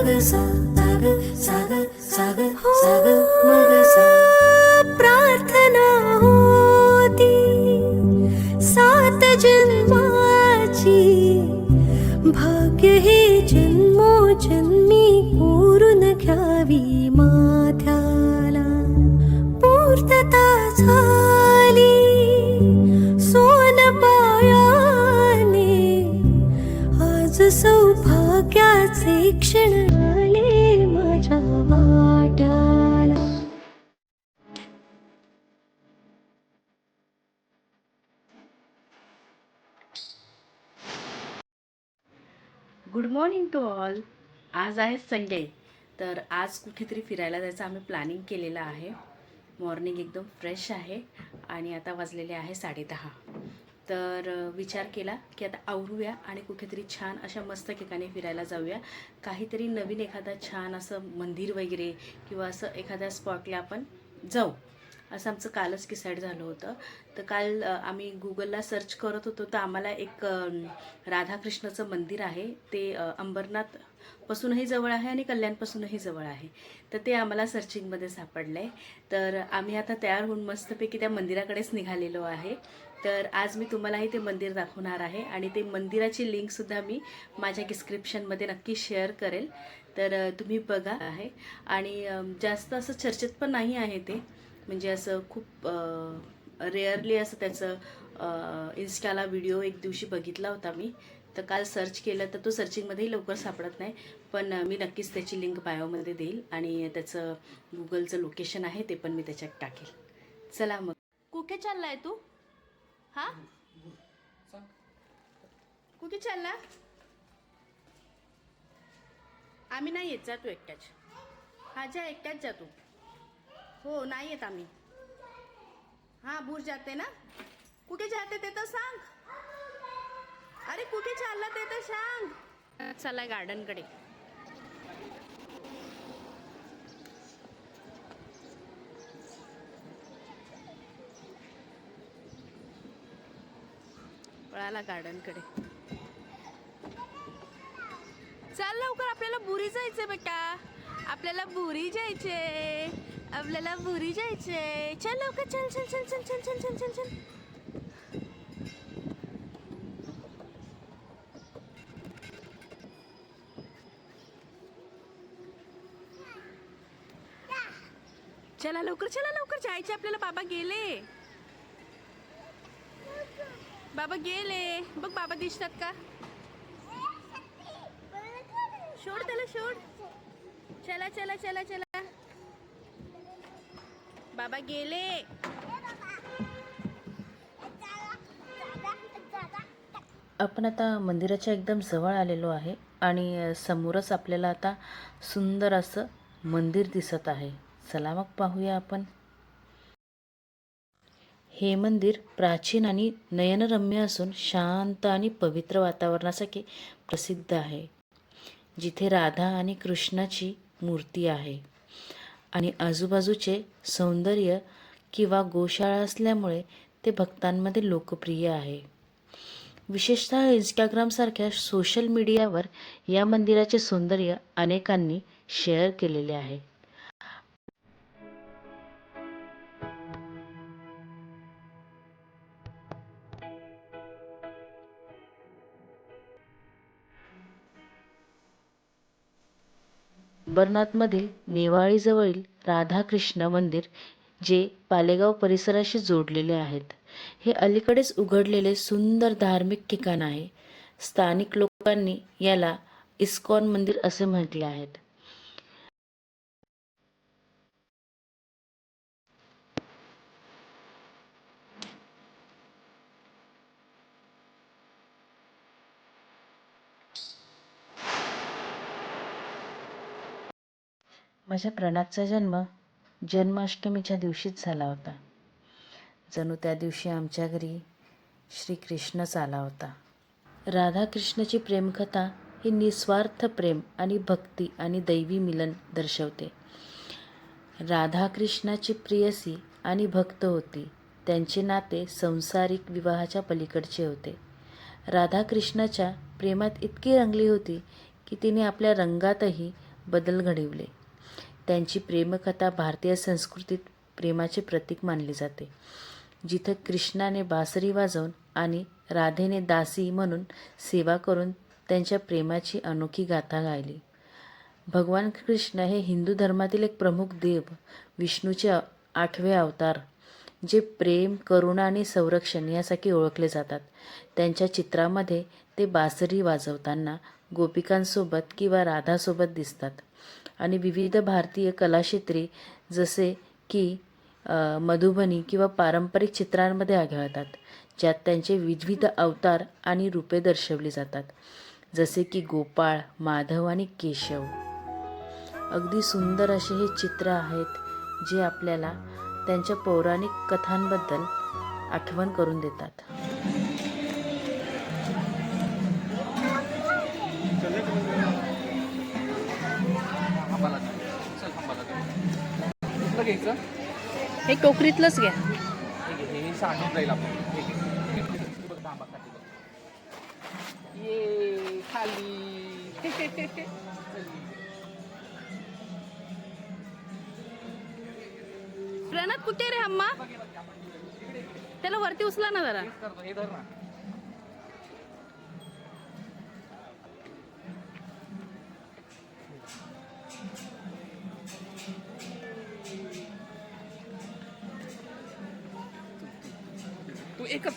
सा ग सा ग सा ग सा ग मग सा. प्रार्थना होती 7 जन्माची, भाग्य हे जन्मोजन्मी पूर्ण घ्यावी माथ्याला. पूर्तता झाली सोन पायाने, आज सौभाग्याचे क्षण आले माझ्या वाट्याला. Good morning to all. आज आहे संडे, तर आज कुठेतरी फिरायला जायचं आम्ही प्लॅनिंग केलेलं आहे. मॉर्निंग एकदम फ्रेश आहे आणि आता वाजलेले आहे 10:30. तर विचार केला की आता आवरूया आणि कुठेतरी छान अशा मस्त ठिकाणी फिरायला जाऊया. काहीतरी नवीन एखादा छान असं मंदिर वगैरे किंवा असं एखाद्या स्पॉटला आपण जाऊ, असं आमचं कालच डिसाईड झालं होतं. तर काल आम्ही गुगलला सर्च करत होतो, तर आम्हाला एक राधाकृष्णाचं मंदिर आहे, ते अंबरनाथपासूनही जवळ आहे आणि कल्याणपासूनही जवळ आहे. तर ते आम्हाला सर्चिंगमध्ये सापडलं आहे. तर आम्ही आता तयार होऊन मस्तपैकी त्या मंदिराकडेच निघालेलो आहे. तर आज मी तुम्हालाही ते मंदिर दाखवणार आहे आणि ते मंदिराची लिंकसुद्धा मी माझ्या डिस्क्रिप्शनमध्ये नक्की शेअर करेल. तर तुम्ही बघा आहे. आणि जास्त असं चर्चेत पण नाही आहे ते, म्हणजे असं खूप रेअरली असं त्याचं इन्स्टाला व्हिडिओ एक दिवशी बघितला होता मी. तर काल सर्च केलं तर तो सर्चिंगमध्येही लवकर सापडत नाही, पण मी नक्कीच त्याची लिंक बायोमध्ये देईल आणि त्याचं गुगलचं लोकेशन आहे ते पण मी त्याच्यात टाकेल. चला मग. कुठे चाललाय तू? हां, कुठे चालला? आम्ही नाही येत, जा तू एकट्याच. हा जा, एकट्याच जा तू. हो नाही येत आम्ही. हाँ भूल जाते ना. कुठे जाते ते तर सांग. अरे कुठे चालला ते तर सांग. चला गार्डनकडे. पळाला गार्डनकडे. चल लवकर, आपल्याला बुरी जायचंय बेटा. आपल्याला बुरी जायचे. आपल्याला बुरी जायचे. चल लवकर, चल चल चल चल चल चल चल चल चल. चला लवकर, चला लवकर जायचे आपल्याला. बाबा गेले, बाबा गेले. बघ बाबा दिसतात का? शोध त्याला, शोध. चला चला चला चला, बाबा गेले. आपण आता मंदिराच्या एकदम जवळ आलेलो आहे आणि समोरच आपल्याला आता सुंदर असं मंदिर दिसत आहे. चला मग पाहूया आपण. हे मंदिर प्राचीन आणि नयनरम्य असून शांत आणि पवित्र वातावरणासाठी प्रसिद्ध आहे, जिथे राधा आणि कृष्णाची मूर्ती आहे आणि आजूबाजूचे सौंदर्य किंवा गोशाळा असल्यामुळे ते भक्तांमध्ये लोकप्रिय आहे. विशेषतः इंस्टाग्रामसारख्या सोशल मीडियावर या मंदिराचे सौंदर्य अनेकांनी शेअर केलेले आहे. अंबरनाथमधील नेवाळीजवळील राधाकृष्ण मंदिर, जे पालेगाव परिसराशी जोडलेले आहेत, हे अलीकडेच उघडलेले सुंदर धार्मिक ठिकाण आहे. स्थानिक लोकांनी याला इस्कॉन मंदिर असे म्हटले आहेत. माझ्या प्रणतचा जन्म जन्माष्टमीच्या दिवशीच झाला होता. जणू त्या दिवशी आमच्या घरी श्रीकृष्णच आला होता. राधाकृष्णाची प्रेमकथा ही निस्वार्थ प्रेम आणि भक्ती आणि दैवी मिलन दर्शवते. राधाकृष्णाची प्रियसी आणि भक्त होती. त्यांचे नाते संसारिक विवाहाच्या पलीकडचे होते. राधाकृष्णाच्या प्रेमात इतकी रंगली होती की तिने आपल्या रंगातही बदल घडविले. त्यांची प्रेमकथा भारतीय संस्कृतीत प्रेमाचे प्रतीक मानली जाते. जिथं कृष्णाने बासरी वाजवून आणि राधेने दासी म्हणून सेवा करून त्यांच्या प्रेमाची अनोखी गाथा गायली. भगवान कृष्ण हे हिंदू धर्मातील एक प्रमुख देव, विष्णूचे 8वे अवतार, जे प्रेम, करुणा आणि संरक्षण यासाठी ओळखले जातात. त्यांच्या चित्रामध्ये ते बासरी वाजवताना गोपिकांसोबत किंवा राधासोबत दिसतात आणि विविध भारतीय कलाक्षेत्रे जसे की मधुबनी किंवा पारंपरिक चित्रांमध्ये आढळतात, ज्यात त्यांचे विविध अवतार आणि रूपे दर्शवली जातात, जसे की गोपाळ, माधव आणि केशव. अगदी सुंदर असे हे चित्र आहेत जे आपल्याला त्यांच्या पौराणिक कथांबद्दल आठवण करून देतात. हे टोकरीतलंच घ्या. हे सांगून जाईल आपण. ये खाली. प्रणत कुठे रे अम्मा? त्याला वरती उचला ना जरा. हे धर ना. तू एकच.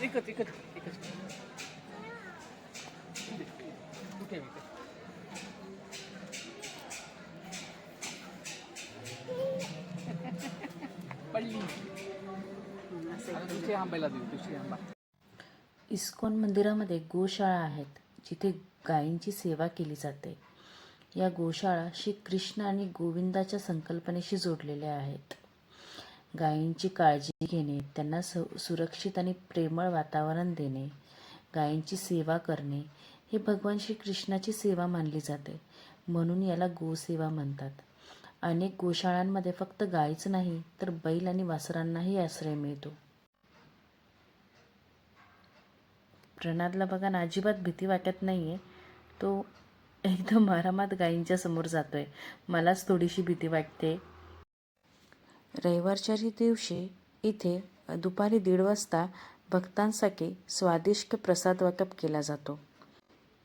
इस्कॉन मंदिरामध्ये गोशाळा आहेत, जिथे गायींची सेवा केली जाते. या गोशाळा श्री कृष्ण आणि गोविंदाच्या संकल्पनेशी जोडलेल्या आहेत. गायींची काळजी घेणे, त्यांना सुरक्षित आणि प्रेमळ वातावरण देणे, गायींची सेवा करणे हे भगवान श्री कृष्णाची सेवा मानली जाते. म्हणून याला गोसेवा म्हणतात. अनेक गोशाळांमध्ये फक्त गायीच नाही तर बैल आणि वासरांनाही आश्रय मिळतो. प्रणादला बघा ना, अजिबात भीती वाटत नाहीये. तो एकदम आरामात गायींच्या समोर जातोय. मलाच थोडीशी भीती वाटते. रविवारच्या दिवशी इथे दुपारी 1:30 वाजता भक्तांसाठी स्वादिष्ट प्रसाद वाटप केला जातो.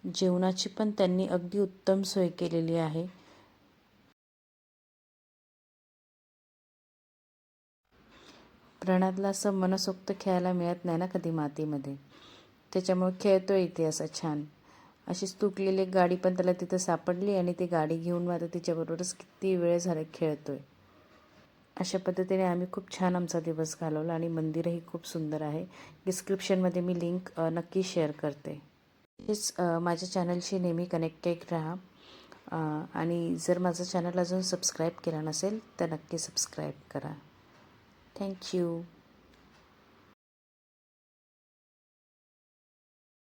जेवणाची पण त्यांनी अगदी उत्तम सोय केलेली आहे. प्रणादला असं मनसोक्त खेळायला मिळत नाही ना कधी मातीमध्ये, त्याच्यामुळे खेळतोय इथे असं छान. अशीच तुटलेली एक गाडी पण त्याला तिथं सापडली आणि ती गाडी घेऊन आता तिच्याबरोबरच किती वेळ झाला खेळतोय. अशा पद्धतीने आम्ही खूप छान आमचा दिवस घालवला आणि मंदिरही खूप सुंदर आहे. डिस्क्रिप्शनमध्ये मी लिंक नक्की शेअर करते. तसेच माझ्या चॅनलशी नेहमी कनेक्टेड राहा आणि जर माझं चॅनल अजून सबस्क्राईब केला नसेल तर नक्की सबस्क्राईब करा. थँक्यू.